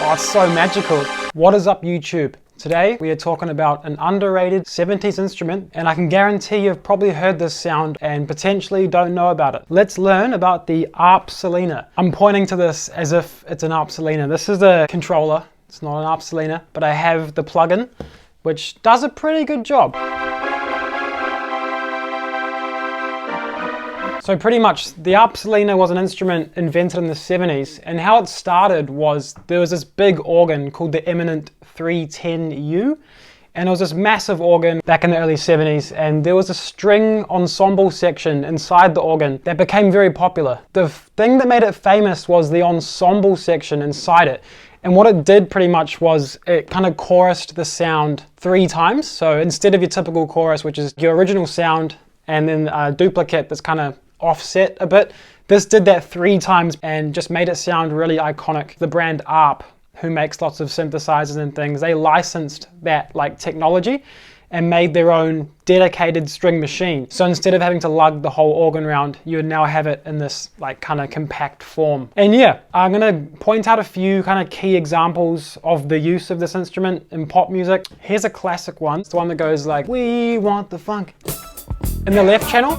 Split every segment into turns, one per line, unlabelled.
Oh, it's so magical. What is up, YouTube? Today we are talking about an underrated 70s instrument, and I can guarantee you've probably heard this sound and potentially don't know about it. Let's learn about the Arp Solina. I'm pointing to this as if it's an Arp Solina. This is the controller. It's not an Arp Solina, but I have the plugin, which does a pretty good job. So pretty much the Arp Solina was an instrument invented in the 70s, and how it started was there was this big organ called the Eminent 310U, and it was this massive organ back in the early 70s, and there was a string ensemble section inside the organ that became very popular. The thing that made it famous was the ensemble section inside it, and what it did pretty much was it kind of chorused the sound 3 times. So instead of your typical chorus, which is your original sound and then a duplicate that's kind of offset a bit, this did that 3 times and just made it sound really iconic. The brand Arp, who makes lots of synthesizers and things, they licensed that like technology and made their own dedicated string machine. So instead of having to lug the whole organ around, you would now have it in this like kind of compact form. And yeah, I'm gonna point out a few kind of key examples of the use of this instrument in pop music. Here's a classic one. It's the one that goes like, "We want the funk." In the left channel,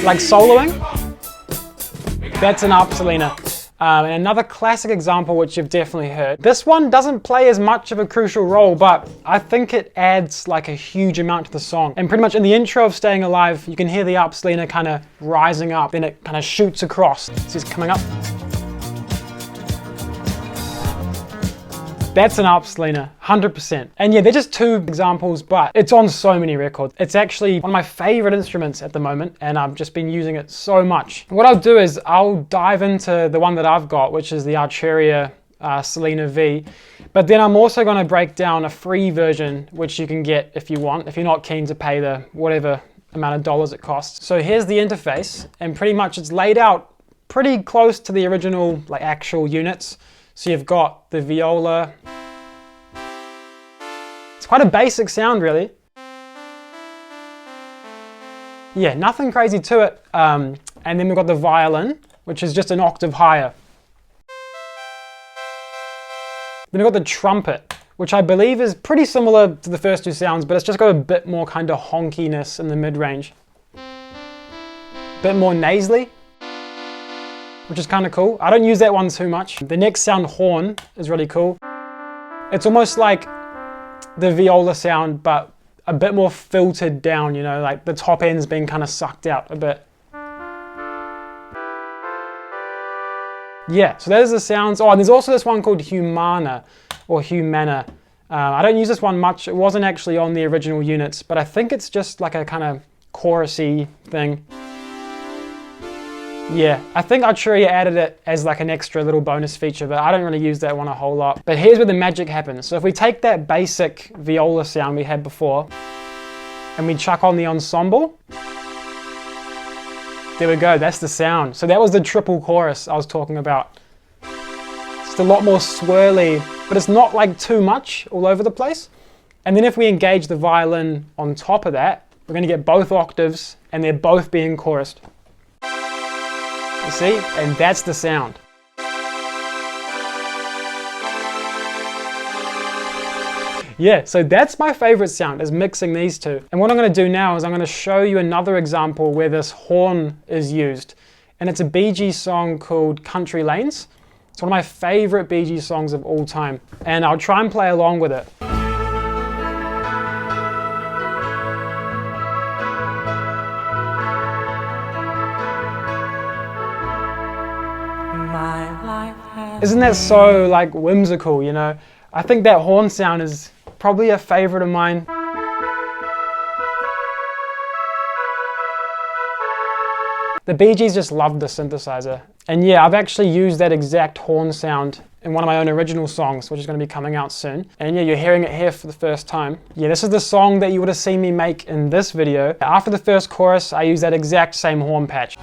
like soloing, that's an Arp Solina. And another classic example, which you've definitely heard. This one doesn't play as much of a crucial role, but I think it adds like a huge amount to the song. And pretty much in the intro of Staying Alive, you can hear the Arp Solina kind of rising up, then it kind of shoots across. So it's coming up. That's an Arp Solina, 100%. And yeah, they're just 2 examples, but it's on so many records. It's actually one of my favorite instruments at the moment, and I've just been using it so much. What I'll do is I'll dive into the one that I've got, which is the Arturia Solina V. But then I'm also going to break down a free version, which you can get if you want, if you're not keen to pay the whatever amount of dollars it costs. So here's the interface, and pretty much it's laid out pretty close to the original like actual units. So you've got the viola. It's quite a basic sound, really. Yeah, nothing crazy to it. And then we've got the violin, which is just an octave higher. Then we've got the trumpet, which I believe is pretty similar to the first 2 sounds, but it's just got a bit more kind of honkiness in the mid-range. A bit more nasally, which is kind of cool. I don't use that one too much. The next sound, horn, is really cool. It's almost like the viola sound, but a bit more filtered down, you know, like the top end's being kind of sucked out a bit. Yeah, so there's the sounds. Oh, and there's also this one called Humana, or Humana. I don't use this one much. It wasn't actually on the original units, but I think it's just like a kind of chorusy thing. Yeah, I think Arturia added it as like an extra little bonus feature, but I don't really use that one a whole lot. But here's where the magic happens. So if we take that basic viola sound we had before, and we chuck on the ensemble, there we go, that's the sound. So that was the triple chorus I was talking about. It's a lot more swirly, but it's not like too much all over the place. And then if we engage the violin on top of that, we're gonna get both octaves, and they're both being chorused. You see? And that's the sound. Yeah, so that's my favorite sound, is mixing these 2. And what I'm going to do now is I'm going to show you another example where this horn is used. And it's a Bee Gees song called Country Lanes. It's one of my favorite Bee Gees songs of all time. And I'll try and play along with it. Isn't that so like whimsical, you know? I think that horn sound is probably a favorite of mine. The Bee Gees just loved the synthesizer. And yeah, I've actually used that exact horn sound in one of my own original songs, which is going to be coming out soon. And yeah, you're hearing it here for the first time. Yeah, this is the song that you would have seen me make in this video. After the first chorus, I use that exact same horn patch.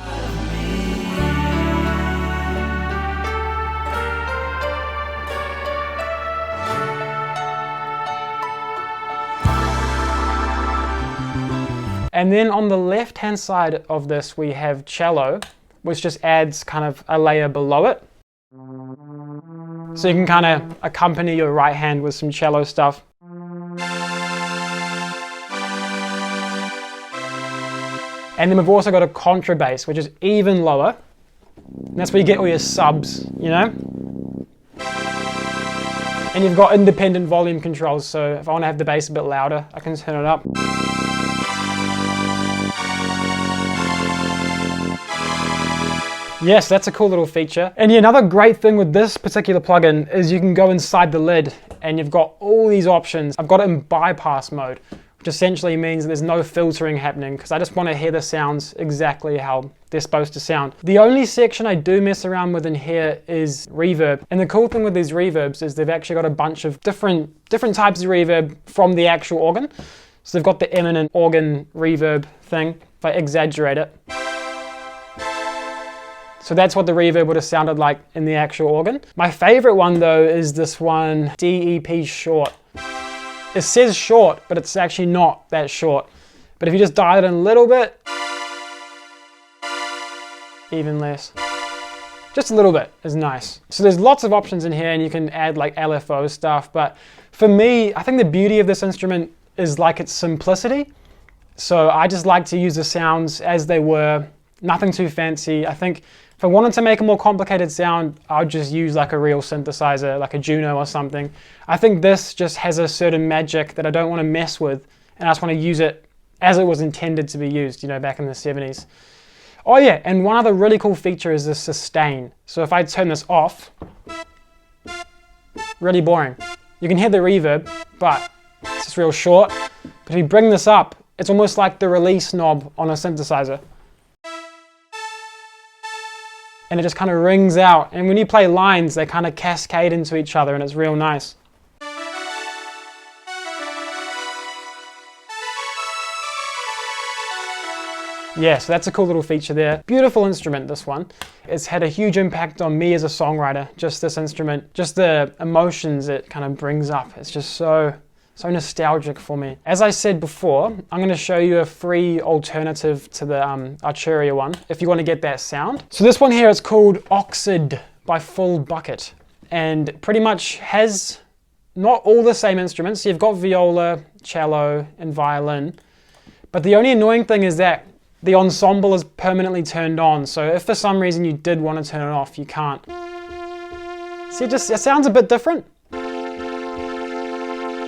And then on the left-hand side of this, we have cello, which just adds kind of a layer below it. So you can kind of accompany your right hand with some cello stuff. And then we've also got a contrabass, which is even lower. And that's where you get all your subs, you know? And you've got independent volume controls, so if I want to have the bass a bit louder, I can turn it up. Yes, that's a cool little feature. And yeah, another great thing with this particular plugin is you can go inside the lid and you've got all these options. I've got it in bypass mode, which essentially means there's no filtering happening because I just want to hear the sounds exactly how they're supposed to sound. The only section I do mess around with in here is reverb. And the cool thing with these reverbs is they've actually got a bunch of different types of reverb from the actual organ. So they've got the eminent organ reverb thing, if I exaggerate it. So that's what the reverb would have sounded like in the actual organ. My favorite one though is this one, DEP short. It says short, but it's actually not that short. But if you just dial it in a little bit, even less. Just a little bit is nice. So there's lots of options in here and you can add like LFO stuff. But for me, I think the beauty of this instrument is like its simplicity. So I just like to use the sounds as they were, nothing too fancy. I think if I wanted to make a more complicated sound, I would just use like a real synthesizer, like a Juno or something. I think this just has a certain magic that I don't want to mess with, and I just want to use it as it was intended to be used, you know, back in the 70s. Oh yeah, and one other really cool feature is the sustain. So if I turn this off, really boring. You can hear the reverb, but it's just real short. But if you bring this up, it's almost like the release knob on a synthesizer. And it just kind of rings out. And when you play lines, they kind of cascade into each other and it's real nice. Yeah, so that's a cool little feature there. Beautiful instrument, this one. It's had a huge impact on me as a songwriter, just this instrument, just the emotions it kind of brings up. It's just so nostalgic for me. As I said before, I'm going to show you a free alternative to the Arturia one, if you want to get that sound. So this one here is called Oxid by Full Bucket, and pretty much has not all the same instruments. So you've got viola, cello, and violin, but the only annoying thing is that the ensemble is permanently turned on, so if for some reason you did want to turn it off, you can't. See, it sounds a bit different.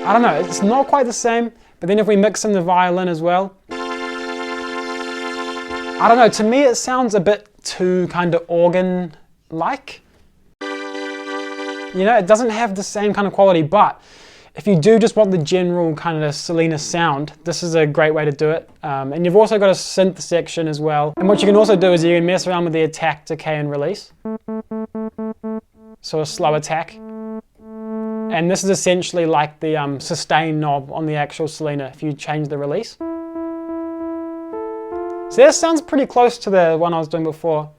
I don't know, it's not quite the same, but then if we mix in the violin as well, I don't know, to me it sounds a bit too kind of organ-like. You know, it doesn't have the same kind of quality, but if you do just want the general kind of Solina sound, this is a great way to do it. And you've also got a synth section as well. And what you can also do is you can mess around with the attack, decay, and release. So a slow attack. And this is essentially like the sustain knob on the actual Solina if you change the release. So this sounds pretty close to the one I was doing before.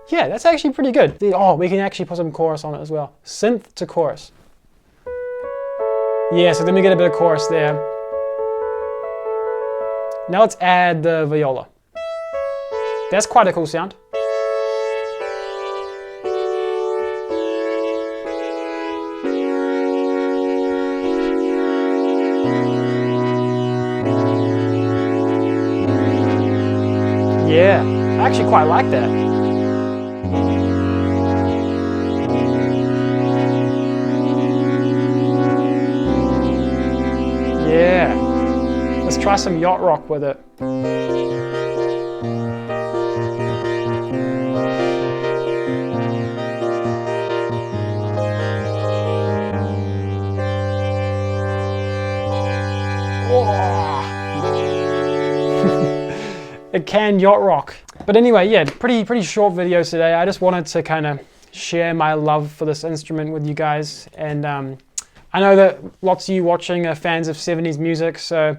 Yeah, that's actually pretty good. Oh, we can actually put some chorus on it as well. Synth to chorus. Yeah, so then we get a bit of chorus there. Now let's add the viola. That's quite a cool sound. Yeah, I actually quite like that. Yeah, let's try some yacht rock with it. It can yacht rock. But anyway, yeah, pretty short video today. I just wanted to kind of share my love for this instrument with you guys. And I know that lots of you watching are fans of 70s music, so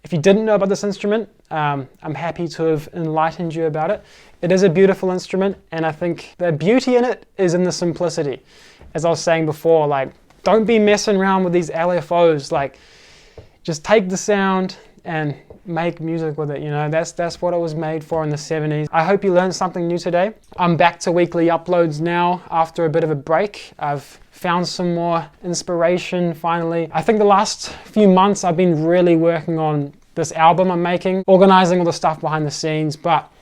if you didn't know about this instrument, I'm happy to have enlightened you about it. It is a beautiful instrument, and I think the beauty in it is in the simplicity. As I was saying before, like, don't be messing around with these LFOs. Like, just take the sound and make music with it, you know. That's what it was made for in the 70s. I hope you learned something new today. I'm back to weekly uploads now after a bit of a break. I've found some more inspiration finally. I think the last few months I've been really working on this album I'm making, organizing all the stuff behind the scenes, but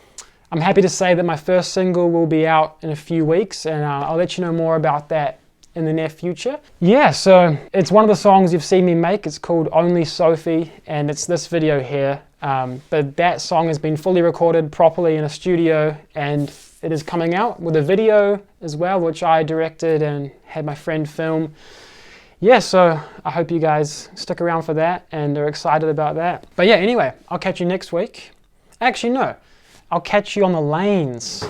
I'm happy to say that my first single will be out in a few weeks, and I'll let you know more about that in the near future. Yeah, so it's one of the songs you've seen me make. It's called Only Sophie, and it's this video here. But that song has been fully recorded properly in a studio, and it is coming out with a video as well, which I directed and had my friend film. Yeah, so I hope you guys stick around for that and are excited about that. But yeah, anyway, I'll catch you next week. Actually, no, I'll catch you on the lanes.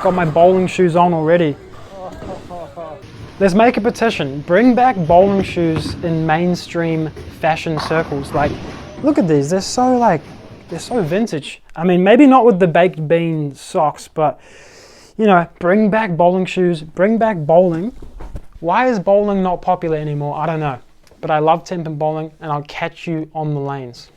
Got my bowling shoes on already. Let's make a petition. Bring back bowling shoes in mainstream fashion circles. Like, look at these. They're so vintage. I mean, maybe not with the baked bean socks, but you know, bring back bowling shoes, bring back bowling. Why is bowling not popular anymore? I don't know. But I love 10-pin bowling, and I'll catch you on the lanes.